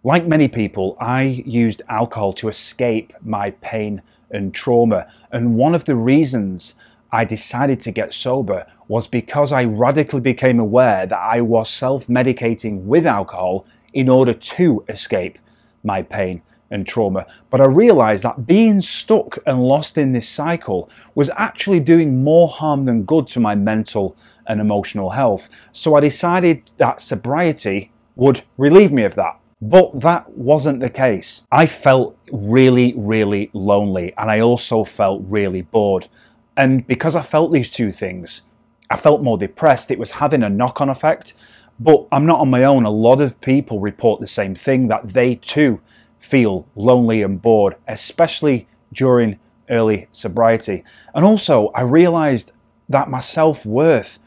Like many people, I used alcohol to escape my pain and trauma. And one of the reasons I decided to get sober was because I radically became aware that I was self-medicating with alcohol in order to escape my pain and trauma. But I realized that being stuck and lost in this cycle was actually doing more harm than good to my mental and emotional health. So I decided that sobriety would relieve me of that. But that wasn't the case. I felt really, really lonely, and I also felt really bored. And because I felt these two things, I felt more depressed. It was having a knock-on effect. But I'm not on my own. A lot of people report the same thing, that they too feel lonely and bored, especially during early sobriety. And also, I realized that my self-worth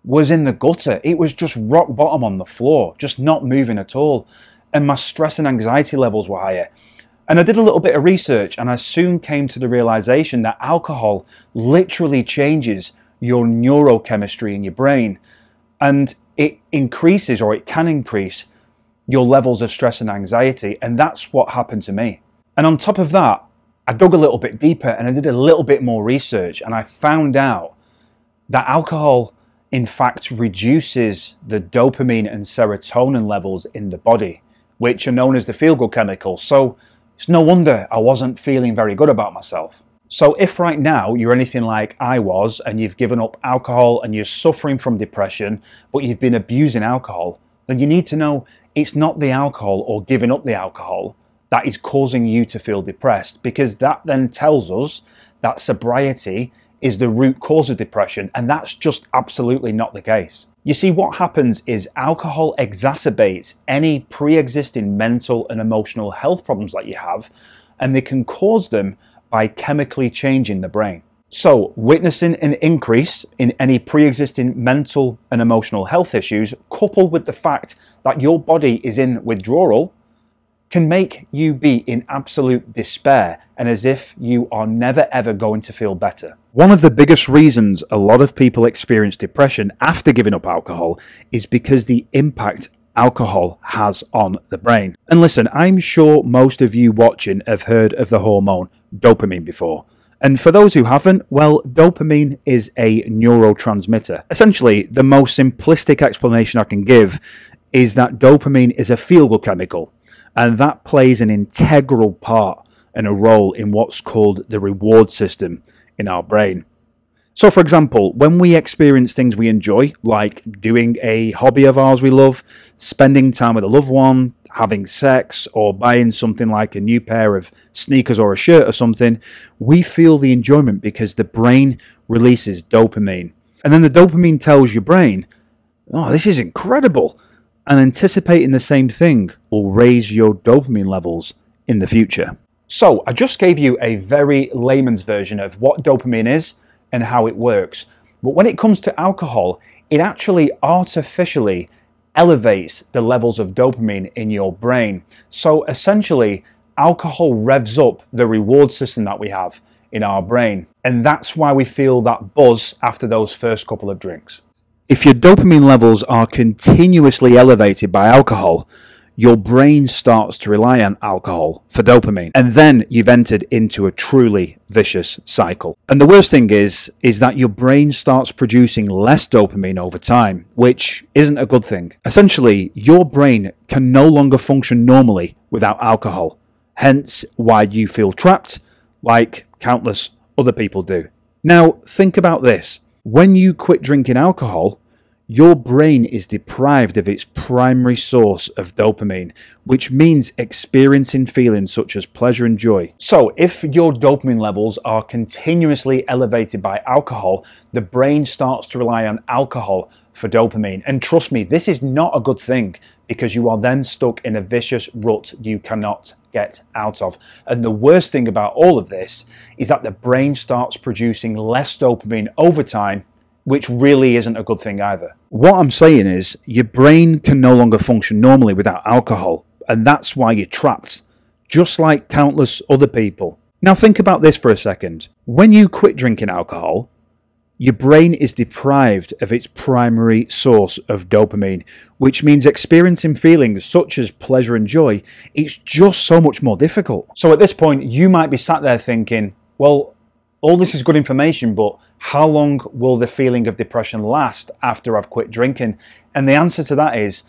was in the gutter. It was just rock bottom on the floor, just not moving at all. And my stress and anxiety levels were higher. And I did a little bit of research, and I soon came to the realization that alcohol literally changes your neurochemistry in your brain. And it increases, or it can increase, your levels of stress and anxiety. And that's what happened to me. And on top of that, I dug a little bit deeper and I did a little bit more research, and I found out that alcohol in fact reduces the dopamine and serotonin levels in the body, which are known as the feel-good chemicals. So it's no wonder I wasn't feeling very good about myself. So if right now you're anything like I was, and you've given up alcohol and you're suffering from depression, but you've been abusing alcohol, then you need to know it's not the alcohol or giving up the alcohol that is causing you to feel depressed, because that then tells us that sobriety is the root cause of depression, and that's just absolutely not the case. You see, what happens is alcohol exacerbates any pre-existing mental and emotional health problems that you have, and they can cause them by chemically changing the brain. So, witnessing an increase in any pre-existing mental and emotional health issues, coupled with the fact that your body is in withdrawal, can make you be in absolute despair and as if you are never ever going to feel better. One of the biggest reasons a lot of people experience depression after giving up alcohol is because the impact alcohol has on the brain. And listen, I'm sure most of you watching have heard of the hormone dopamine before. And for those who haven't, well, dopamine is a neurotransmitter. Essentially, the most simplistic explanation I can give is that dopamine is a feel-good chemical, and that plays an integral part and a role in what's called the reward system in our brain. So for example, when we experience things we enjoy, like doing a hobby of ours we love, spending time with a loved one, having sex, or buying something like a new pair of sneakers or a shirt or something, we feel the enjoyment because the brain releases dopamine. And then the dopamine tells your brain, oh, this is incredible. And anticipating the same thing will raise your dopamine levels in the future. So I just gave you a very layman's version of what dopamine is and how it works. But when it comes to alcohol, it actually artificially elevates the levels of dopamine in your brain. So essentially, alcohol revs up the reward system that we have in our brain. And that's why we feel that buzz after those first couple of drinks. If your dopamine levels are continuously elevated by alcohol, your brain starts to rely on alcohol for dopamine, and then you've entered into a truly vicious cycle. And the worst thing is that your brain starts producing less dopamine over time, which isn't a good thing. Essentially, your brain can no longer function normally without alcohol, hence why you feel trapped like countless other people do. Now, think about this. When you quit drinking alcohol, your brain is deprived of its primary source of dopamine, which means experiencing feelings such as pleasure and joy. So if your dopamine levels are continuously elevated by alcohol, the brain starts to rely on alcohol for dopamine. And trust me, this is not a good thing, because you are then stuck in a vicious rut you cannot get out of. And the worst thing about all of this is that the brain starts producing less dopamine over time, which really isn't a good thing either. What I'm saying is, your brain can no longer function normally without alcohol, and that's why you're trapped, just like countless other people. Now think about this for a second. When you quit drinking alcohol, Your brain is deprived of its primary source of dopamine, which means experiencing feelings such as pleasure and joy, it's just so much more difficult. So at this point, you might be sat there thinking, well, all this is good information, but how long will the feeling of depression last after I've quit drinking? And the answer to that is,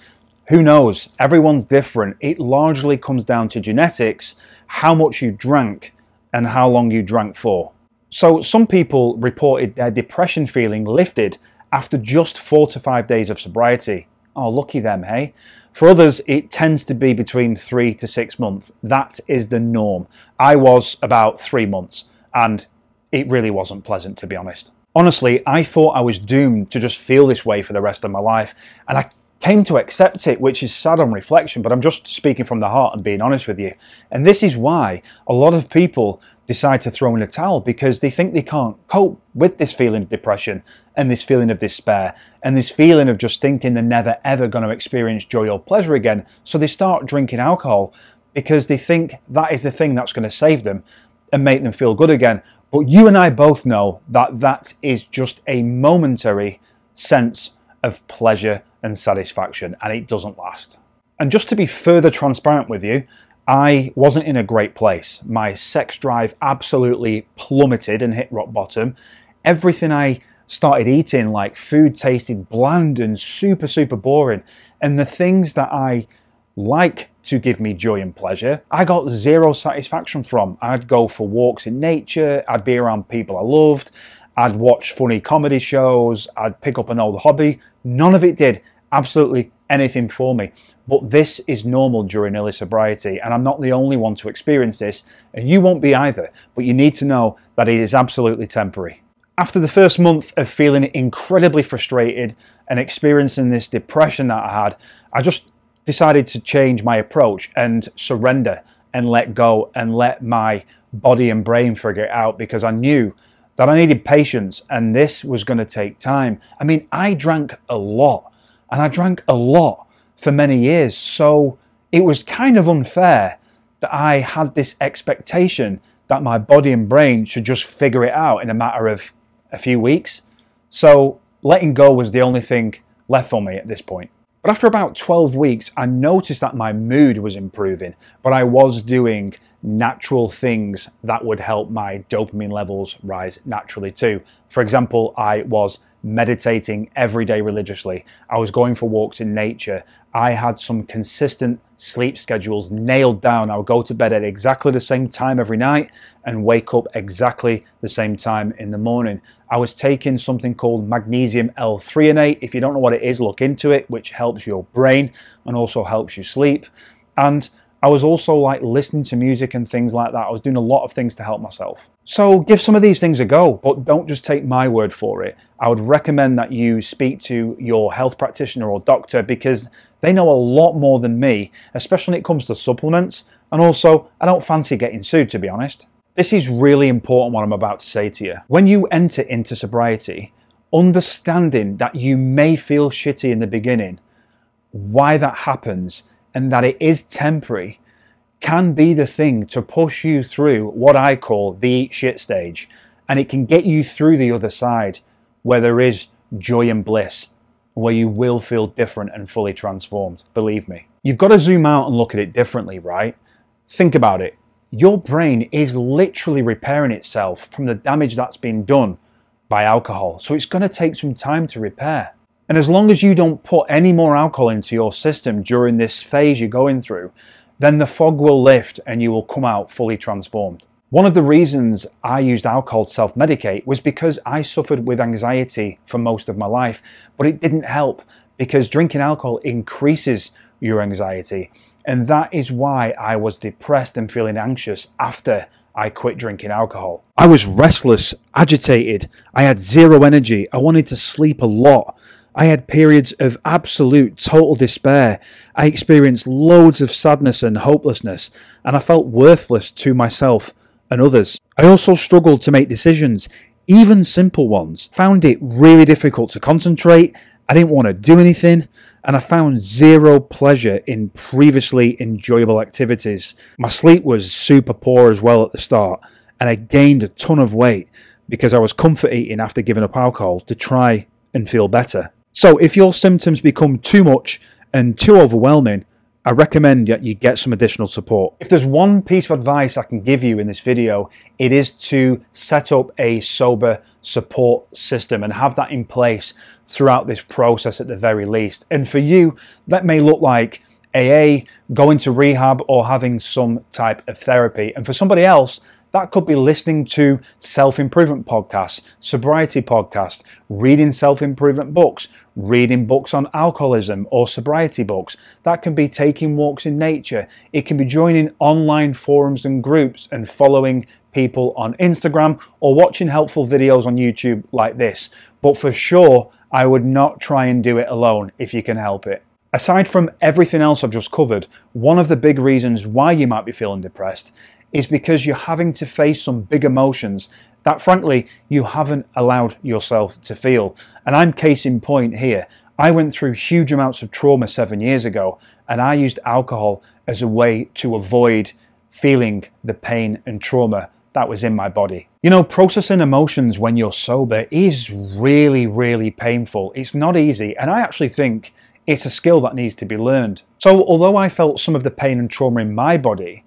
who knows? Everyone's different. It largely comes down to genetics, how much you drank, and how long you drank for. So some people reported their depression feeling lifted after just 4 to 5 days of sobriety. Oh, lucky them, hey? For others, it tends to be between 3 to 6 months. That is the norm. I was about 3 months, and it really wasn't pleasant, to be honest. Honestly, I thought I was doomed to just feel this way for the rest of my life, and I came to accept it, which is sad on reflection, but I'm just speaking from the heart and being honest with you. And this is why a lot of people decide to throw in a towel, because they think they can't cope with this feeling of depression and this feeling of despair and this feeling of just thinking they're never ever going to experience joy or pleasure again. So they start drinking alcohol because they think that is the thing that's going to save them and make them feel good again. But you and I both know that that is just a momentary sense of pleasure and satisfaction, and it doesn't last. And just to be further transparent with you, I wasn't in a great place. My sex drive absolutely plummeted and hit rock bottom. Everything I started eating, like food, tasted bland and super boring. And the things that I like to give me joy and pleasure, I got zero satisfaction from. I'd go for walks in nature, I'd be around people I loved, I'd watch funny comedy shows, I'd pick up an old hobby. None of it did absolutely anything for me. But this is normal during early sobriety, and I'm not the only one to experience this, and you won't be either, but you need to know that it is absolutely temporary. After the first month of feeling incredibly frustrated and experiencing this depression that I had, I just decided to change my approach and surrender and let go and let my body and brain figure it out, because I knew that I needed patience and this was going to take time. I mean, I drank a lot, and I drank a lot for many years, so it was kind of unfair that I had this expectation that my body and brain should just figure it out in a matter of a few weeks. So letting go was the only thing left for me at this point. But after about 12 weeks, I noticed that my mood was improving, but I was doing natural things that would help my dopamine levels rise naturally too. For example, I was meditating every day religiously. I was going for walks in nature. I had some consistent sleep schedules nailed down. I would go to bed at exactly the same time every night and wake up exactly the same time in the morning. I was taking something called magnesium L-threonate. If you don't know what it is, look into it, which helps your brain and also helps you sleep. And I was also like listening to music and things like that. I was doing a lot of things to help myself. So give some of these things a go, but don't just take my word for it. I would recommend that you speak to your health practitioner or doctor, because they know a lot more than me, especially when it comes to supplements. And also, I don't fancy getting sued, to be honest. This is really important, what I'm about to say to you. When you enter into sobriety, understanding that you may feel shitty in the beginning, why that happens, and that it is temporary, can be the thing to push you through what I call the eat shit stage. And it can get you through the other side, where there is joy and bliss, where you will feel different and fully transformed, believe me. You've got to zoom out and look at it differently, right? Think about it. Your brain is literally repairing itself from the damage that's been done by alcohol. So it's going to take some time to repair. And as long as you don't put any more alcohol into your system during this phase you're going through, then the fog will lift and you will come out fully transformed. One of the reasons I used alcohol to self-medicate was because I suffered with anxiety for most of my life, but it didn't help because drinking alcohol increases your anxiety. And that is why I was depressed and feeling anxious after I quit drinking alcohol. I was restless, agitated, I had zero energy, I wanted to sleep a lot. I had periods of absolute total despair. I experienced loads of sadness and hopelessness, and I felt worthless to myself and others. I also struggled to make decisions, even simple ones. Found it really difficult to concentrate. I didn't want to do anything, and I found zero pleasure in previously enjoyable activities. My sleep was super poor as well at the start, and I gained a ton of weight. because I was comfort eating after giving up alcohol to try and feel better. So if your symptoms become too much and too overwhelming, I recommend that you get some additional support. If there's one piece of advice I can give you in this video, it is to set up a sober support system and have that in place throughout this process at the very least. And for you, that may look like AA, going to rehab, or having some type of therapy. And for somebody else, that could be listening to self-improvement podcasts, sobriety podcasts, reading self-improvement books, reading books on alcoholism or sobriety books. That can be taking walks in nature. It can be joining online forums and groups and following people on Instagram or watching helpful videos on YouTube like this. But for sure, I would not try and do it alone if you can help it. Aside from everything else I've just covered, one of the big reasons why you might be feeling depressed is because you're having to face some big emotions that frankly you haven't allowed yourself to feel. And I'm case in point here. I went through huge amounts of trauma 7 years ago, and I used alcohol as a way to avoid feeling the pain and trauma that was in my body. You know, processing emotions when you're sober is really, really painful. It's not easy, and I actually think it's a skill that needs to be learned. So although I felt some of the pain and trauma in my body,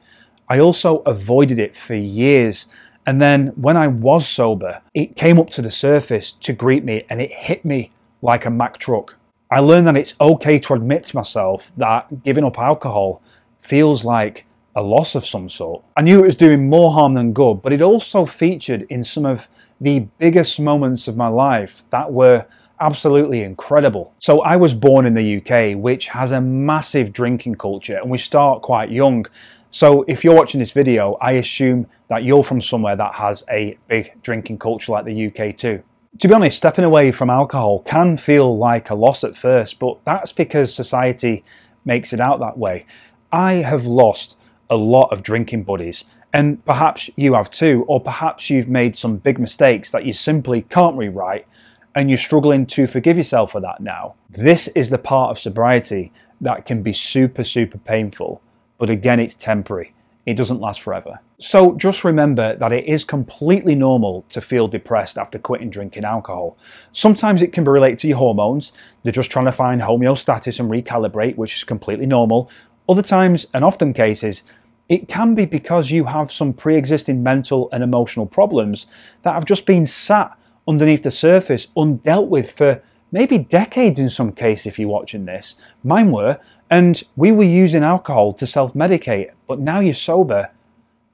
I also avoided it for years. And then when I was sober, it came up to the surface to greet me, and it hit me like a Mack truck. I learned that it's okay to admit to myself that giving up alcohol feels like a loss of some sort. I knew it was doing more harm than good, but it also featured in some of the biggest moments of my life that were absolutely incredible. So I was born in the UK, which has a massive drinking culture, and we start quite young. So if you're watching this video, I assume that you're from somewhere that has a big drinking culture like the UK too. To be honest, stepping away from alcohol can feel like a loss at first, but that's because society makes it out that way. I have lost a lot of drinking buddies, and perhaps you have too, or perhaps you've made some big mistakes that you simply can't rewrite, and you're struggling to forgive yourself for that now. This is the part of sobriety that can be super, super painful. But again, it's temporary. It doesn't last forever. So just remember that it is completely normal to feel depressed after quitting drinking alcohol. Sometimes it can be related to your hormones. They're just trying to find homeostasis and recalibrate, which is completely normal. Other times, and often cases, it can be because you have some pre-existing mental and emotional problems that have just been sat underneath the surface, undealt with for maybe decades in some cases if you're watching this. Mine were, and we were using alcohol to self-medicate, but now you're sober,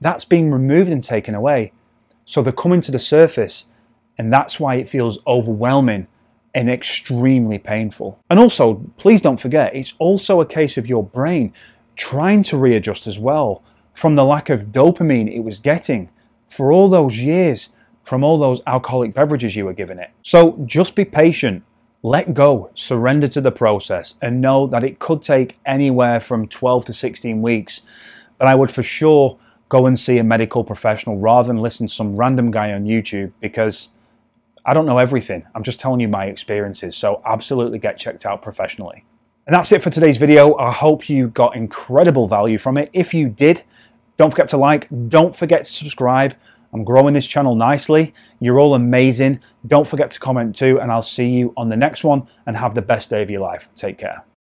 that's being removed and taken away. So they're coming to the surface, and that's why it feels overwhelming and extremely painful. And also, please don't forget, it's also a case of your brain trying to readjust as well from the lack of dopamine it was getting for all those years from all those alcoholic beverages you were giving it. So just be patient. Let go, surrender to the process, and know that it could take anywhere from 12 to 16 weeks. But I would for sure go and see a medical professional rather than listen to some random guy on YouTube, because I don't know everything. I'm just telling you my experiences. So absolutely get checked out professionally. And that's it for today's video. I hope you got incredible value from it. If you did, don't forget to like, don't forget to subscribe. I'm growing this channel nicely. You're all amazing. Don't forget to comment too, and I'll see you on the next one, and have the best day of your life. Take care.